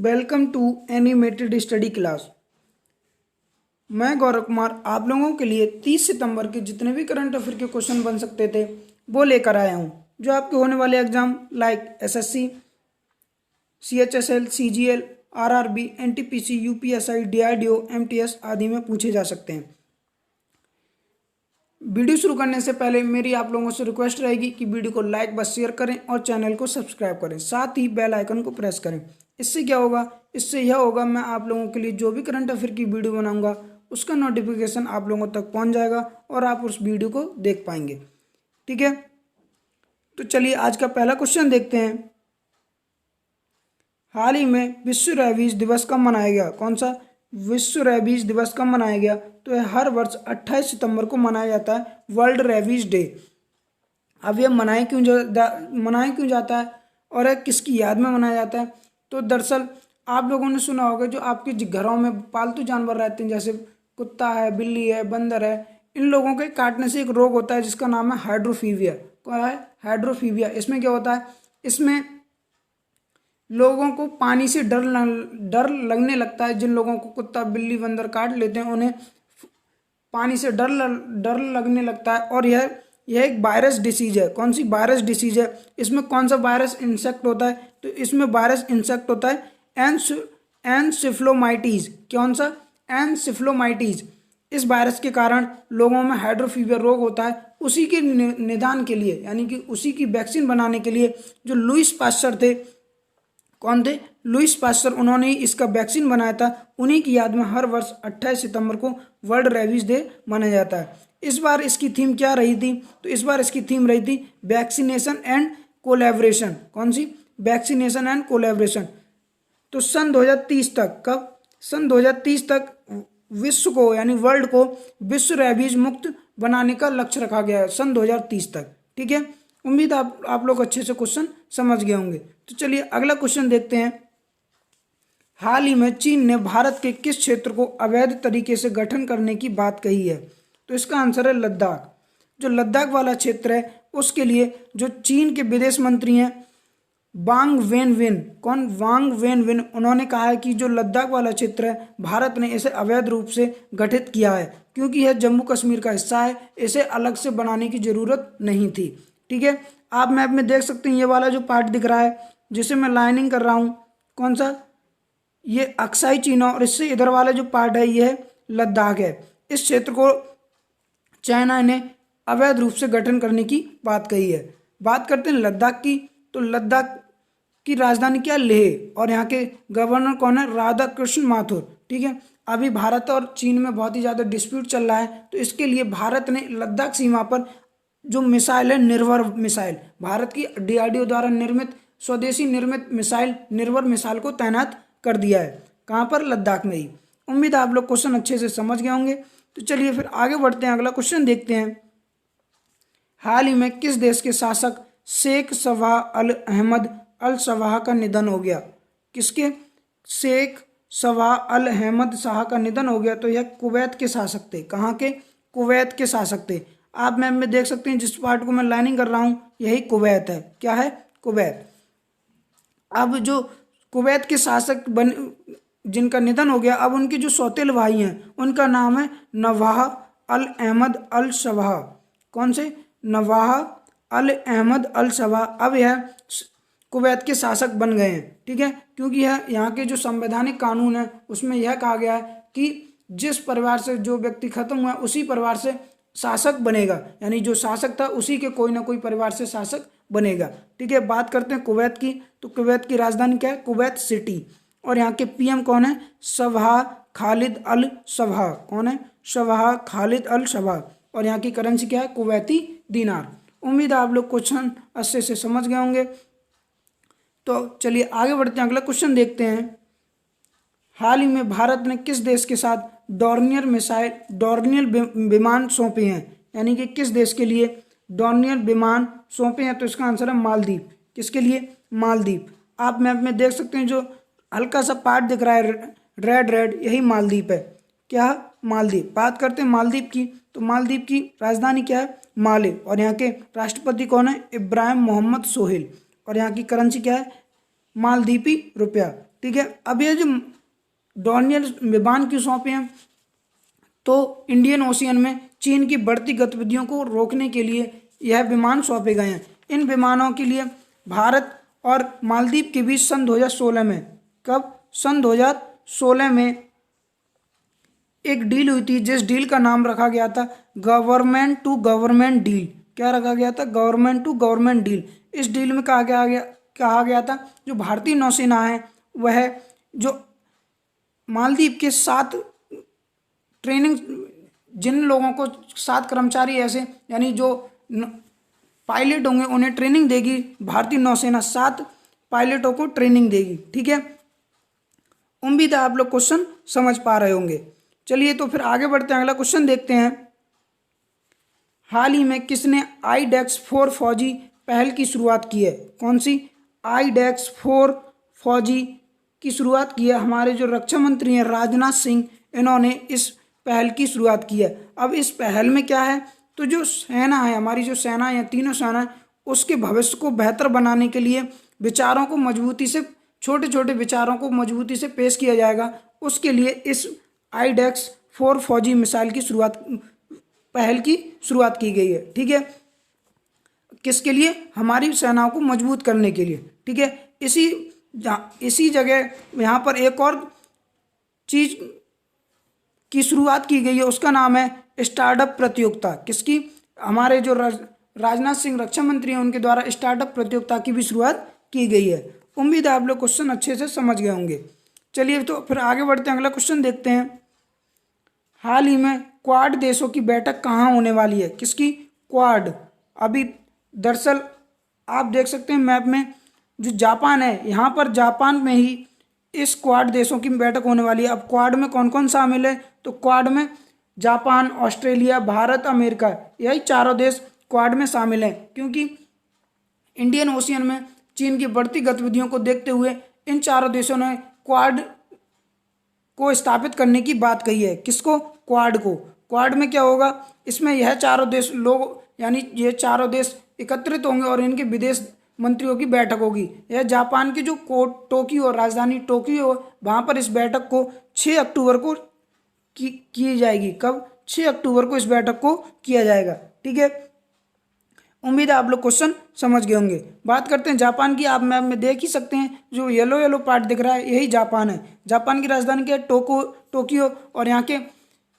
Welcome to animated study class. मैं गौरव कुमार आप लोगों के लिए 30 सितंबर के जितने भी करंट अफेयर के क्वेश्चन बन सकते थे वो लेकर आया हूं, जो आपके होने वाले exam like SSC, CHSL, CGL, RRB, NTPC, UPSI, DRDO, MTS आदि में पूछे जा सकते हैं। वीडियो शुरू करने से पहले मेरी आप लोगों से रिक्वेस्ट रहेगी कि वीडियो को लाइक व शेयर करें और चैनल को सब्सक्राइब करें, साथ ही बेल आइकन को प्रेस करें। इससे क्या होगा, इससे यह होगा मैं आप लोगों के लिए जो भी करंट अफेयर की वीडियो बनाऊंगा उसका नोटिफिकेशन आप लोगों तक पहुंच जाएगा और आप उस वीडियो को देख पाएंगे। ठीक है, तो चलिए आज का पहला क्वेश्चन देखते हैं। हाल ही में विश्व रेबीज दिवस कब मनाया गया? कौन सा विश्व रेबीज दिवस कब मनाया गया? तो यह हर वर्ष 28 सितंबर को मनाया जाता है, वर्ल्ड रेबीज डे। अब यह मनाया क्यों जाता है और यह किसकी याद में मनाया जाता है? तो दरअसल आप लोगों ने सुना होगा, जो आपके घरों में पालतू जानवर रहते हैं जैसे कुत्ता है, बिल्ली है, बंदर है, इन लोगों के काटने से एक रोग होता है जिसका नाम है हाइड्रोफीविया। क्या है? हाइड्रोफीविया। इसमें क्या होता है, इसमें लोगों को पानी से डर लगने लगता है। जिन लोगों को कुत्ता, बिल्ली, बंदर काट लेते हैं उन्हें पानी से डर लगने लगता है। और यह एक वायरस डिसीज है। कौन सी वायरस डिसीज है? इसमें कौन सा वायरस इंसेक्ट होता है? तो इसमें वायरस इंसेक्ट होता है एनसेफेलोमाइटिस। कौन सा? एनसेफेलोमाइटिस। इस वायरस के कारण लोगों में हाइड्रोफीविया रोग होता है। उसी के निदान के लिए, यानी कि उसी की वैक्सीन बनाने के लिए जो लुईस पास्चर थे, कौन थे? लुईस पास्चर, उन्होंने ही इसका वैक्सीन बनाया था। उन्हीं की याद में हर वर्ष 28 सितंबर को वर्ल्ड रेबीज डे मनाया जाता है। इस बार इसकी थीम क्या रही थी? तो इस बार इसकी थीम रही थी वैक्सीनेशन एंड कोलैबोरेशन। कौन सी? Vaccination and collaboration. तो सन 2030 तक, कब? सन 2030 तक विश्व को, यानी वर्ल्ड को विश्व रेबीज मुक्त बनाने का लक्ष्य रखा गया है, सन 2030 तक। ठीक है, उम्मीद आप लोग अच्छे से क्वेश्चन समझ गए होंगे। तो चलिए अगला क्वेश्चन देखते हैं। हाल ही में चीन ने भारत के किस क्षेत्र को अवैध तरीके से गठन करने की बात कही है? तो इसका आंसर है लद्दाख। जो लद्दाख वाला क्षेत्र है उसके लिए जो चीन के विदेश मंत्री हैं वांग वेनविन, कौन? वांग वेनविन, उन्होंने कहा है कि जो लद्दाख वाला क्षेत्र है भारत ने इसे अवैध रूप से गठित किया है, क्योंकि यह जम्मू कश्मीर का हिस्सा है, इसे अलग से बनाने की जरूरत नहीं थी। ठीक है, आप मैप में देख सकते हैं ये वाला जो पार्ट दिख रहा है जिसे मैं लाइनिंग कर रहा हूँ, कौन सा? ये अक्साई चीना, और इससे इधर वाला जो पार्ट है ये लद्दाख है। इस क्षेत्र को चाइना ने अवैध रूप से गठन करने की बात कही है। बात करते हैं लद्दाख की, तो लद्दाख की राजधानी क्या? लेह, और यहाँ के गवर्नर कौन है? राधा कृष्ण माथुर। ठीक है, अभी भारत और चीन में बहुत ही ज़्यादा डिस्प्यूट चल रहा है, तो इसके लिए भारत ने लद्दाख सीमा पर जो मिसाइल है, निर्भर मिसाइल, भारत की डीआरडीओ द्वारा निर्मित स्वदेशी निर्मित मिसाइल निर्भर मिसाइल को तैनात कर दिया है। कहाँ पर? लद्दाख में ही। उम्मीद है आप लोग क्वेश्चन अच्छे से समझ गए होंगे। तो चलिए फिर आगे बढ़ते हैं, अगला क्वेश्चन देखते हैं। हाल ही में किस देश के शासक शेख सबाह अल अहमद अल सबाह का निधन हो गया? किसके? शेख सबाह अल अहमद शाह का निधन हो गया। तो यह कुवैत के शासक थे। कहाँ के? कुवैत के शासक थे। आप मैप में देख सकते हैं जिस पार्ट को मैं लाइनिंग कर रहा हूँ यही कुवैत है। क्या है? कुवैत। अब जो कुवैत के शासक जिनका निधन हो गया, अब उनके जो सौतेले भाई हैं उनका नाम है नवाह अल अहमद अल सबाह। कौन से? नवाह अल अहमद अल सबाह। अब यह कुवैत के शासक बन गए हैं। ठीक है, क्योंकि यह यहाँ के जो संवैधानिक कानून है उसमें यह कहा गया है कि जिस परिवार से जो व्यक्ति खत्म हुआ उसी परिवार से शासक बनेगा, यानी जो शासक था उसी के कोई ना कोई परिवार से शासक बनेगा। ठीक है, बात करते हैं कुवैत की, तो कुवैत की राजधानी क्या है? Kuwait city. और यहाँ के पीएम कौन है? सबाह खालिद अल सबाह। कौन है? सबाह खालिद अल सबाह। और यहाँ की करेंसी क्या है? कुवैती दीनार। उम्मीद है आप लोग क्वेश्चन अच्छे से समझ गए होंगे। तो चलिए आगे बढ़ते हैं, अगला क्वेश्चन देखते हैं। हाल ही में भारत ने किस देश के साथ डोर्नियर विमान सौंपे हैं? यानी कि किस देश के लिए डोर्नियर विमान सौंपे हैं? तो इसका आंसर है मालदीव। किसके लिए? मालदीव। आप मैप में देख सकते हैं जो हल्का सा पार्ट दिख रहा है रेड, यही मालदीव है। क्या? मालदीव। बात करते हैं मालदीव की, तो मालदीव की राजधानी क्या है? माले। और यहाँ के राष्ट्रपति कौन है? इब्राहिम मोहम्मद सोहेल। और यहाँ की करेंसी क्या है? मालदीपी रुपया। ठीक है, अब ये जो डोनियल विमान क्यों सौंपे हैं, तो इंडियन ओशियन में चीन की बढ़ती गतिविधियों को रोकने के लिए यह विमान सौंपे गए हैं। इन विमानों के लिए भारत और मालदीव के बीच सन 2016 में, कब, सन 2016 में एक डील हुई थी, जिस डील का नाम रखा गया था गवर्नमेंट टू गवर्नमेंट डील। क्या रखा गया था? Government to government deal. इस डील में कहा गया था जो भारतीय नौसेना है वह जो मालदीव के 7 ट्रेनिंग, जिन लोगों को 7 कर्मचारी ऐसे यानी जो पायलट होंगे उन्हें ट्रेनिंग देगी, भारतीय नौसेना 7 पायलटों को ट्रेनिंग देगी। ठीक है, उम्मीद है आप लोग क्वेश्चन समझ पा रहे होंगे। चलिए तो फिर आगे बढ़ते हैं, अगला क्वेश्चन देखते हैं। हाल ही में किसने आईडेक्स 4 फौजी पहल की शुरुआत की है? कौन सी? आईडेक्स 4 फौजी की शुरुआत की है हमारे जो रक्षा मंत्री हैं राजनाथ सिंह, इन्होंने इस पहल की शुरुआत की है। अब इस पहल में क्या है, तो जो सेना है, हमारी जो सेना है, तीनों सेना है, उसके भविष्य को बेहतर बनाने के लिए विचारों को मजबूती से, छोटे छोटे विचारों को मजबूती से पेश किया जाएगा। उसके लिए इस आईडेक्स 4 फौजी मिसाइल की पहल की शुरुआत की गई है। ठीक है, किसके लिए? हमारी सेनाओं को मजबूत करने के लिए। ठीक है, इसी जगह यहाँ पर एक और चीज की शुरुआत की गई है, उसका नाम है स्टार्टअप प्रतियोगिता। किसकी? हमारे जो राजनाथ सिंह रक्षा मंत्री हैं उनके द्वारा स्टार्टअप प्रतियोगिता की भी शुरुआत की गई है। उम्मीद है आप लोग क्वेश्चन अच्छे से समझ गए होंगे। चलिए तो फिर आगे बढ़ते हैं, अगला क्वेश्चन देखते हैं। हाल ही में क्वाड देशों की बैठक कहाँ होने वाली है? किसकी? क्वाड। अभी दरअसल आप देख सकते हैं मैप में जो जापान है, यहाँ पर जापान में ही इस क्वाड देशों की बैठक होने वाली है। अब क्वाड में कौन कौन शामिल है? तो क्वाड में जापान, ऑस्ट्रेलिया, भारत, अमेरिका, यही चारों देश क्वाड में शामिल हैं। क्योंकि इंडियन ओशियन में चीन की बढ़ती गतिविधियों को देखते हुए इन चारों देशों ने क्वाड को स्थापित करने की बात कही है। किसको? क्वाड को। क्वाड में क्या होगा? इसमें यह चारों देश लोग यानी ये चारों देश एकत्रित होंगे और इनके विदेश मंत्रियों की बैठक होगी। यह जापान की जो टोक्यो, राजधानी टोक्यो, वहाँ पर इस बैठक को 6 अक्टूबर को की जाएगी। कब? 6 अक्टूबर को इस बैठक को किया जाएगा। ठीक है, उम्मीद है आप लोग क्वेश्चन समझ गए होंगे। बात करते हैं जापान की। आप मैप में देख ही सकते हैं जो येलो येलो पार्ट दिख रहा है, यही जापान है। जापान की राजधानी क्या है? टोक्यो। और यहाँ के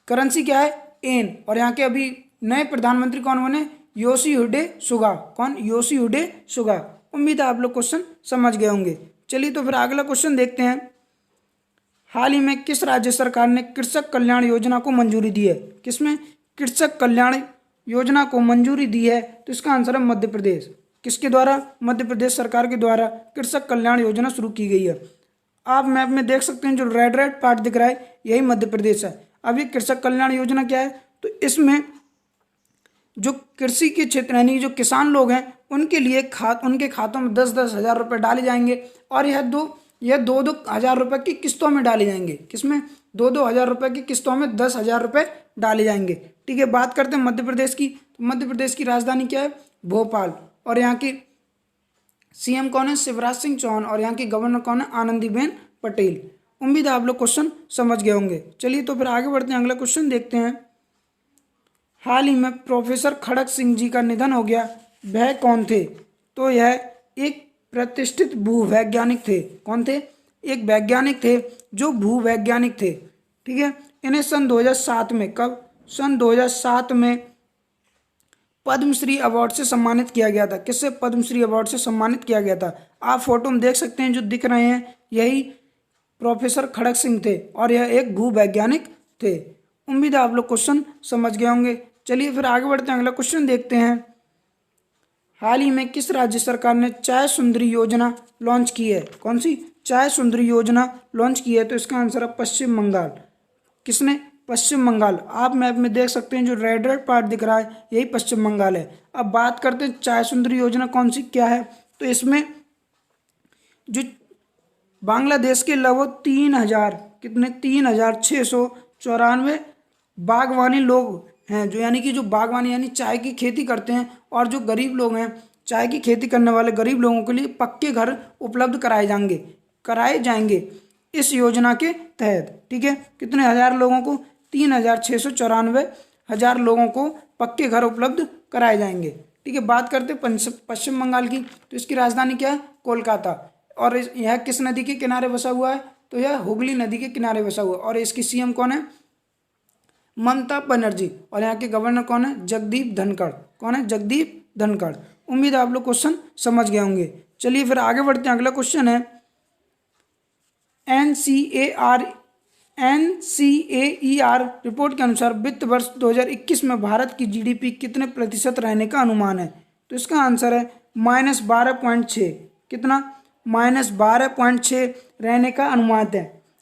करेंसी क्या है? येन। और यहाँ के अभी नए प्रधानमंत्री कौन बने? योशिहिडे सुगा। कौन? योशिहिडे सुगा। उम्मीद है आप लोग क्वेश्चन समझ गए होंगे। चलिए तो फिर अगला क्वेश्चन देखते हैं। हाल ही में किस राज्य सरकार ने कृषक कल्याण योजना को मंजूरी दी है? किसमें? कृषक कल्याण योजना को मंजूरी दी है, तो इसका आंसर है मध्य प्रदेश। किसके द्वारा? मध्य प्रदेश सरकार के द्वारा कृषक कल्याण योजना शुरू की गई है। आप मैप में देख सकते हैं जो रेड रेड पार्ट दिख रहा है, यही मध्य प्रदेश है। अब ये कृषक कल्याण योजना क्या है? तो इसमें जो कृषि के क्षेत्र यानी जो किसान लोग हैं उनके लिए उनके खातों में 10-10 हज़ार रुपये डाले जाएंगे और यह 2-2 हज़ार रुपये की किस्तों में डाले जाएंगे। किसमें? 2-2 हज़ार रुपये की किस्तों में 10 हज़ार रुपये डाले जाएंगे। ठीक है, बात करते हैं मध्य प्रदेश की। तो मध्य प्रदेश की राजधानी क्या है? भोपाल। और यहाँ की सीएम कौन है? शिवराज सिंह चौहान। और यहाँ की गवर्नर कौन है? आनंदीबेन पटेल। उम्मीद है आप लोग क्वेश्चन समझ गए होंगे। चलिए तो फिर आगे बढ़ते हैं, अगला क्वेश्चन देखते हैं। हाल ही में प्रोफेसर खड़ग सिंह जी का निधन हो गया, वह कौन थे? तो यह एक प्रतिष्ठित भूवैज्ञानिक थे। कौन थे? एक वैज्ञानिक थे जो भूवैज्ञानिक थे। ठीक है, इन्हें सन 2007 में, कब? सन 2007 में पद्मश्री अवार्ड से सम्मानित किया गया था। किससे? पद्मश्री अवार्ड से सम्मानित किया गया था। आप फोटो में देख सकते हैं जो दिख रहे हैं, यही प्रोफेसर खड़ग सिंह थे और यह एक भूवैज्ञानिक थे। उम्मीद है आप लोग क्वेश्चन समझ गए होंगे। चलिए फिर आगे बढ़ते हैं, अगला क्वेश्चन देखते हैं। हाल ही में किस राज्य सरकार ने चाय सुंदरी योजना लॉन्च की है? कौन सी? चाय सुंदरी योजना लॉन्च की है, तो इसका आंसर है पश्चिम बंगाल। किसने? पश्चिम बंगाल। आप मैप में देख सकते हैं जो रेड रेड पार्ट दिख रहा है, यही पश्चिम बंगाल है। अब बात करते हैं चाय सुंदरी योजना कौन सी क्या है। तो इसमें जो बांग्लादेश के लगभग 3,000 कितने 3,694 बागवानी लोग हैं, जो यानी कि जो बागवानी यानी चाय की खेती करते हैं और जो गरीब लोग हैं चाय की खेती करने वाले गरीब लोगों के लिए पक्के घर उपलब्ध कराए जाएंगे इस योजना के तहत। ठीक है, कितने हजार लोगों को? 3,694 लोगों को पक्के घर उपलब्ध कराए जाएंगे। ठीक है, बात करते पश्चिम बंगाल की, तो इसकी राजधानी क्या है? कोलकाता। और यह किस नदी के किनारे बसा हुआ है? तो यह हुगली नदी के किनारे बसा हुआ है। और इसकी सीएम कौन है? ममता बनर्जी। और यहाँ के गवर्नर कौन है? जगदीप धनखड़। कौन है? जगदीप धनखड़। उम्मीद है आप लोग क्वेश्चन समझ गए होंगे। चलिए फिर आगे बढ़ते हैं। अगला क्वेश्चन है NCAER रिपोर्ट के अनुसार वित्त वर्ष 2021 में भारत की जीडीपी कितने प्रतिशत रहने का अनुमान है? तो इसका आंसर है -12.6। कितना? -12.6 रहने का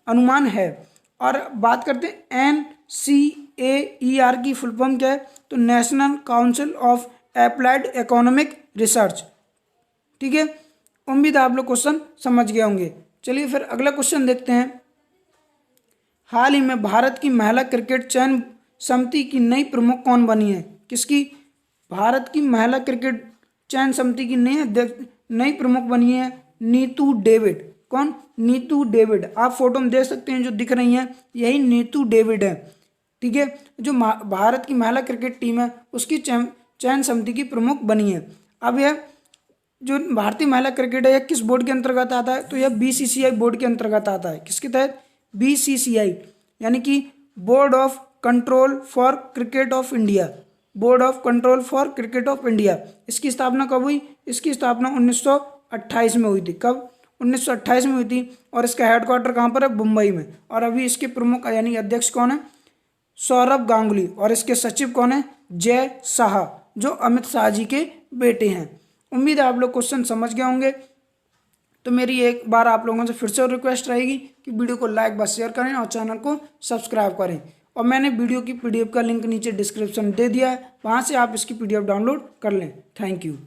अनुमान है। और बात करते हैं NCAER की फुल फॉर्म क्या है? तो national council of applied economic research. ठीक है, उम्मीद है आप लोग क्वेश्चन समझ गए होंगे। चलिए फिर अगला क्वेश्चन देखते हैं। हाल ही में भारत की महिला क्रिकेट चयन समिति की नई प्रमुख कौन बनी है? किसकी? भारत की महिला क्रिकेट चयन समिति की नई प्रमुख बनी है नीतू डेविड। कौन? नीतू डेविड। आप फोटो में देख सकते हैं जो दिख रही हैं, यही नीतू डेविड है। ठीक है, जो भारत की महिला क्रिकेट टीम है उसकी चयन समिति की प्रमुख बनी है। अब यह जो भारतीय महिला क्रिकेट है यह किस बोर्ड के अंतर्गत आता है? तो यह BCCI बोर्ड के अंतर्गत आता है। किसके तहत? BCCI यानी कि board of control for cricket of India. Board of control for cricket of India. इसकी स्थापना कब हुई? इसकी स्थापना 1928 में हुई थी। कब? 1928 में हुई थी। और इसका हेडक्वार्टर कहाँ पर है? मुंबई में। और अभी इसके प्रमुख यानी अध्यक्ष कौन है? सौरभ गांगुली। और इसके सचिव कौन है? जय शाह, जो अमित शाह जी के बेटे हैं। उम्मीद है आप लोग क्वेश्चन समझ गए होंगे। तो मेरी एक बार आप लोगों से फिर से रिक्वेस्ट रहेगी कि वीडियो को लाइक व शेयर करें और चैनल को सब्सक्राइब करें। और मैंने वीडियो की PDF का लिंक नीचे डिस्क्रिप्शन दे दिया है, वहाँ से आप इसकी PDF डाउनलोड कर लें। Thank you.